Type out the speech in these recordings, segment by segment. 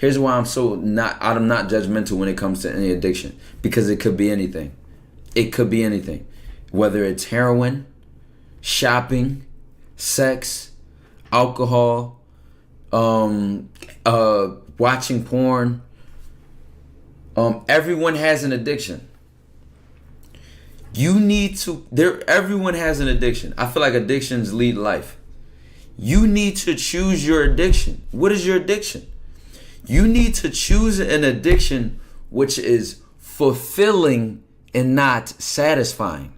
Here's why I'm not judgmental when it comes to any addiction, because it could be anything. It could be anything, whether it's heroin, shopping, sex, alcohol, watching porn. Everyone has an addiction. Everyone has an addiction. I feel like addictions lead life. You need to choose your addiction. What is your addiction? You need to choose an addiction which is fulfilling and not satisfying,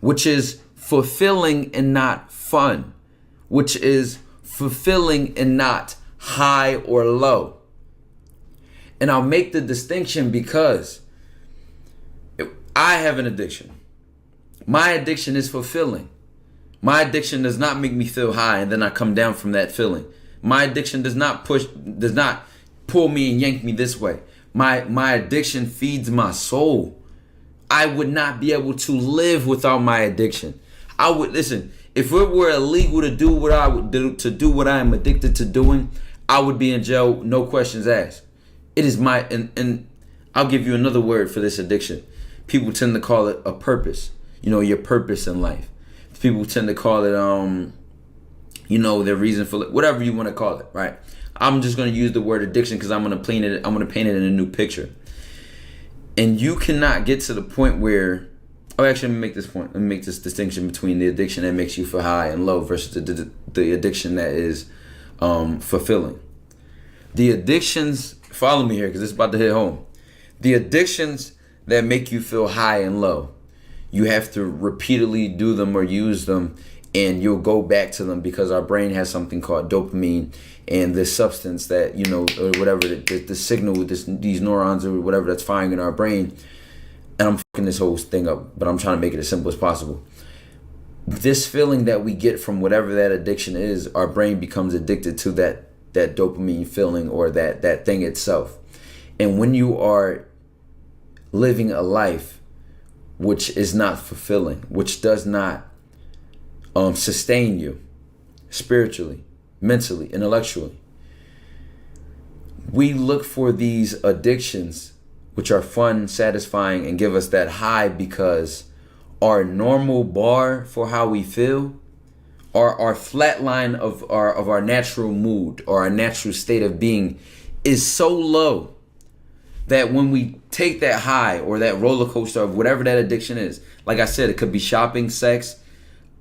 which is fulfilling and not fun, which is fulfilling and not high or low. And I'll make the distinction because I have an addiction. My addiction is fulfilling. My addiction does not make me feel high and then I come down from that feeling. My addiction does not pull me and yank me this way. My addiction feeds my soul. I would not be able to live without my addiction. Listen, if it were illegal to do what I would do, to do what I am addicted to doing, I would be in jail, no questions asked. It is and I'll give you another word for this addiction. People tend to call it a purpose. Your purpose in life. People tend to call it, their reason for it, whatever you want to call it, right? I'm just going to use the word addiction because I'm going to paint it in a new picture. And you cannot get to the point where, actually, let me make this point. Let me make this distinction between the addiction that makes you feel high and low versus the addiction that is fulfilling. The addictions, follow me here because it's about to hit home. The addictions that make you feel high and low, you have to repeatedly do them or use them, and you'll go back to them because our brain has something called dopamine, and this substance that, or whatever, the signal with these neurons or whatever that's firing in our brain. And I'm fucking this whole thing up, but I'm trying to make it as simple as possible. This feeling that we get from whatever that addiction is, our brain becomes addicted to that dopamine feeling or that thing itself. And when you are living a life which is not fulfilling, which does not sustain you spiritually, mentally, intellectually, we look for these addictions which are fun, satisfying, and give us that high because our normal bar for how we feel, our flat line of our natural mood or our natural state of being is so low that when we take that high or that roller coaster of whatever that addiction is, like I said, it could be shopping, sex,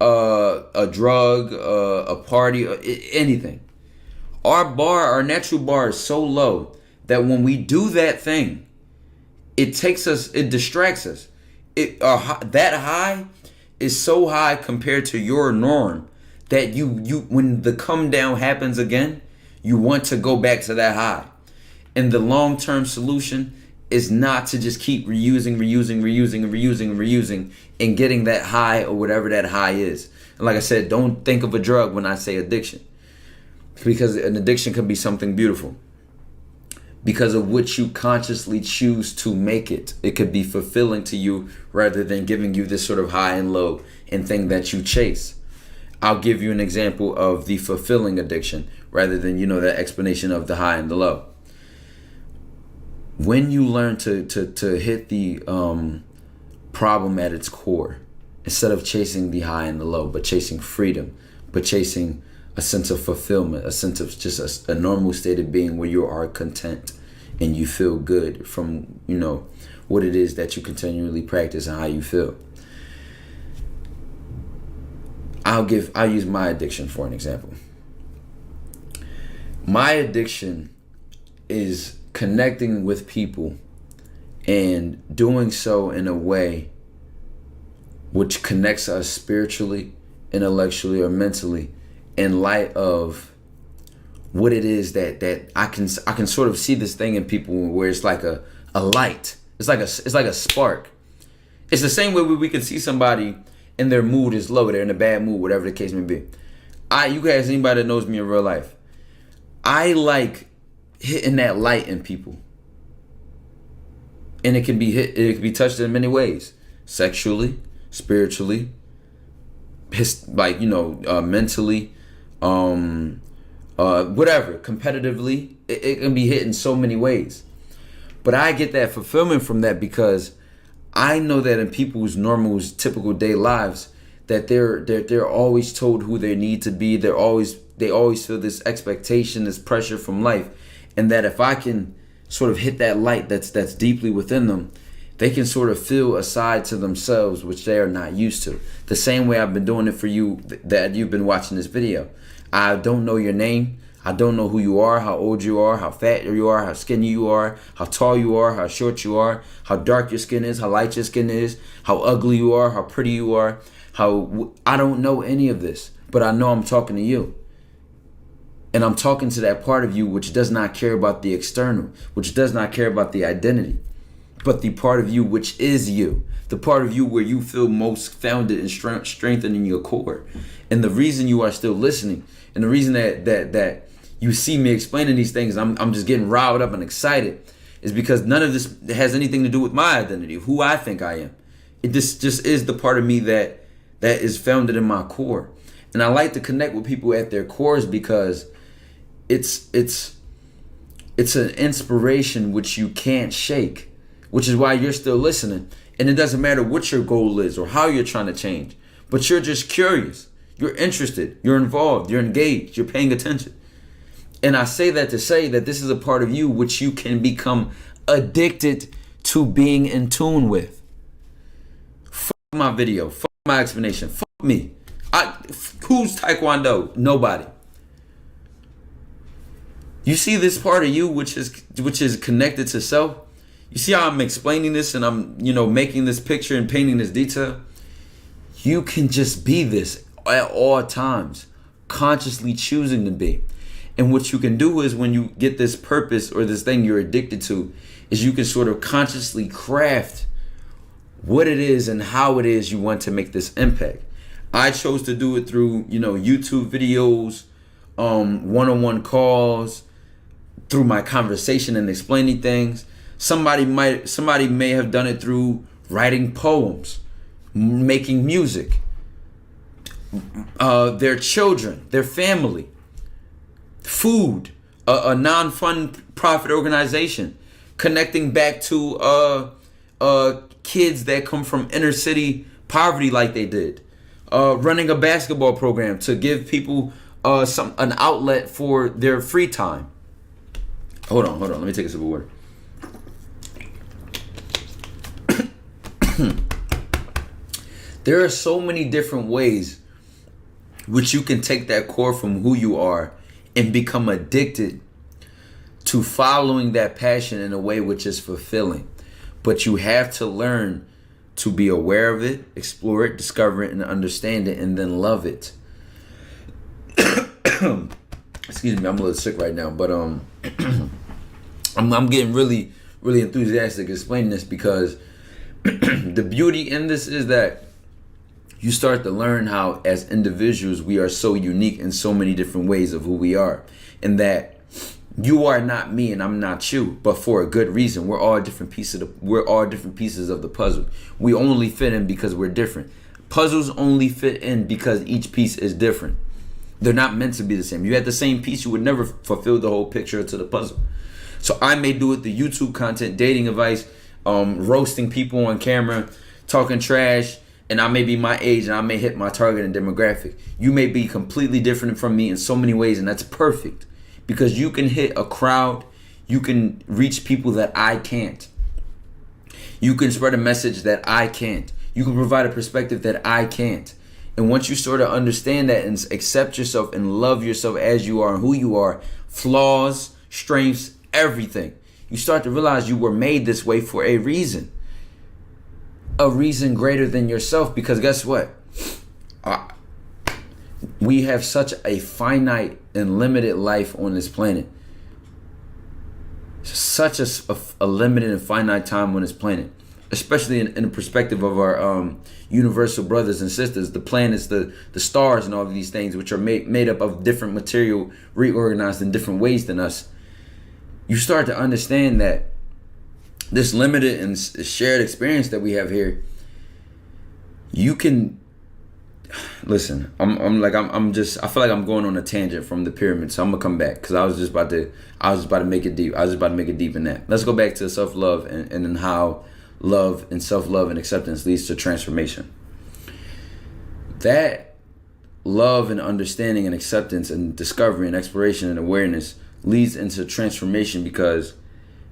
a drug, a party, anything. Our natural bar is so low that when we do that thing, it distracts us. That high is so high compared to your norm that you when the come down happens again, you want to go back to that high. And the long-term solution is not to just keep reusing and getting that high or whatever that high is. And like I said, don't think of a drug when I say addiction, because an addiction can be something beautiful because of which you consciously choose to make it. It could be fulfilling to you rather than giving you this sort of high and low and thing that you chase. I'll give you an example of the fulfilling addiction rather than, that explanation of the high and the low. When you learn to hit the problem at its core, instead of chasing the high and the low, but chasing freedom, but chasing a sense of fulfillment, a sense of just a normal state of being where you are content and you feel good from, what it is that you continually practice and how you feel. I'll use my addiction for an example. My addiction is connecting with people and doing so in a way which connects us spiritually, intellectually, or mentally in light of what it is that I can sort of see this thing in people where it's like a light. It's like a spark. It's the same way we can see somebody and their mood is low, they're in a bad mood, whatever the case may be. You guys, anybody that knows me in real life, I like hitting that light in people. And it can be touched in many ways. Sexually, spiritually, mentally, whatever, competitively. It can be hit in so many ways. But I get that fulfillment from that because I know that in people's normal, typical day lives, that they're always told who they need to be. They always feel this expectation, this pressure from life, and that if I can sort of hit that light that's deeply within them, they can sort of feel a side to themselves which they are not used to. The same way I've been doing it for you that you've been watching this video. I don't know your name. I don't know who you are, how old you are, how fat you are, how skinny you are, how tall you are, how short you are, how dark your skin is, how light your skin is, how ugly you are, how pretty you are. I don't know any of this, but I know I'm talking to you. And I'm talking to that part of you which does not care about the external, which does not care about the identity, but the part of you which is you, the part of you where you feel most founded and strengthened in your core. And the reason you are still listening, and the reason that you see me explaining these things, I'm just getting riled up and excited, is because none of this has anything to do with my identity, who I think I am. It just is the part of me that is founded in my core. And I like to connect with people at their cores because it's an inspiration which you can't shake, which is why you're still listening. And it doesn't matter what your goal is or how you're trying to change, but you're just curious. You're interested, you're involved, you're engaged, you're paying attention. And I say that to say that this is a part of you which you can become addicted to being in tune with. Fuck my video, fuck my explanation, fuck me. Who's Tykwondoe? Nobody. You see this part of you which is connected to self? You see how I'm explaining this and I'm, making this picture and painting this detail? You can just be this at all times, consciously choosing to be. And what you can do is when you get this purpose or this thing you're addicted to, is you can sort of consciously craft what it is and how it is you want to make this impact. I chose to do it through, YouTube videos, one-on-one calls, through my conversation and explaining things. Somebody may have done it through writing poems, making music, their children, their family, food, a non-fund profit organization, connecting back to kids that come from inner city poverty like they did, running a basketball program to give people an outlet for their free time. Hold on, let me take a sip of water. There are so many different ways which you can take that core from who you are and become addicted to following that passion in a way which is fulfilling. But you have to learn to be aware of it, explore it, discover it, and understand it, and then love it. Excuse me, I'm a little sick right now, but I'm getting really, really enthusiastic explaining this because the beauty in this is that you start to learn how, as individuals, we are so unique in so many different ways of who we are, and that you are not me and I'm not you, but for a good reason. We're all different pieces of the puzzle. We only fit in because we're different. Puzzles only fit in because each piece is different. They're not meant to be the same. You had the same piece, you would never fulfill the whole picture to the puzzle. So I may do it the YouTube content, dating advice, roasting people on camera, talking trash, and I may be my age and I may hit my target and demographic. You may be completely different from me in so many ways, and that's perfect because you can hit a crowd, you can reach people that I can't. You can spread a message that I can't. You can provide a perspective that I can't. And once you sort of understand that and accept yourself and love yourself as you are and who you are, flaws, strengths, everything, you start to realize you were made this way for a reason greater than yourself. Because guess what? We have such a finite and limited life on this planet. Such a limited and finite time on this planet, especially in the perspective of our universal brothers and sisters, the planets, the stars, and all of these things, which are made up of different material reorganized in different ways than us. You start to understand that this limited and shared experience that we have here, you can listen, I feel like I'm going on a tangent from the pyramid, so I'm gonna come back because I was just about to make it deep. I was just about to make it deep in that. Let's go back to self-love and then how love and self-love and acceptance leads to transformation. That love and understanding and acceptance and discovery and exploration and awareness leads into transformation, because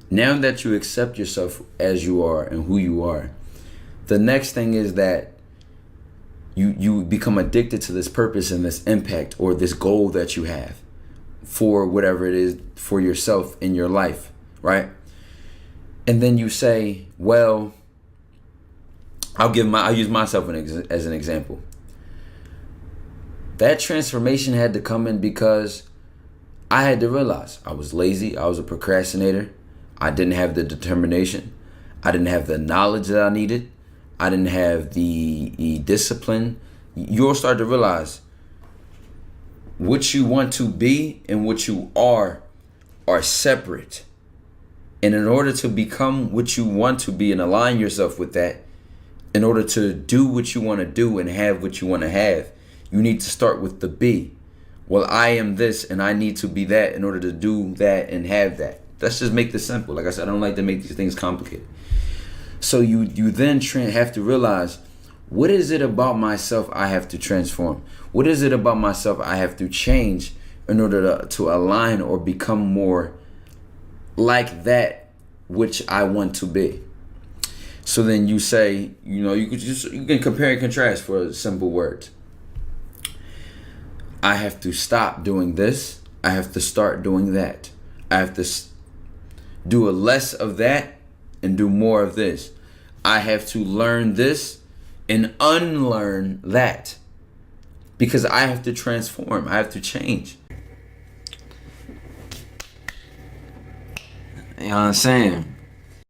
now that you accept yourself as you are and who you are, the next thing is that you become addicted to this purpose and this impact or this goal that you have for whatever it is for yourself in your life, right? And then you say, well, I'll use myself as an example. That transformation had to come in because I had to realize I was lazy. I was a procrastinator. I didn't have the determination. I didn't have the knowledge that I needed. I didn't have the discipline. You'll start to realize what you want to be and what you are separate. And in order to become what you want to be and align yourself with that, in order to do what you want to do and have what you want to have, you need to start with the be. Well, I am this and I need to be that in order to do that and have that. Let's just make this simple. Like I said, I don't like to make these things complicated. So you then have to realize, what is it about myself I have to transform? What is it about myself I have to change in order to align or become more like that which I want to be? So then you say, you can compare and contrast for simple words. I have to stop doing this. I have to start doing that. I have to do a less of that and do more of this. I have to learn this and unlearn that, because I have to transform. I have to change. You know what I'm saying?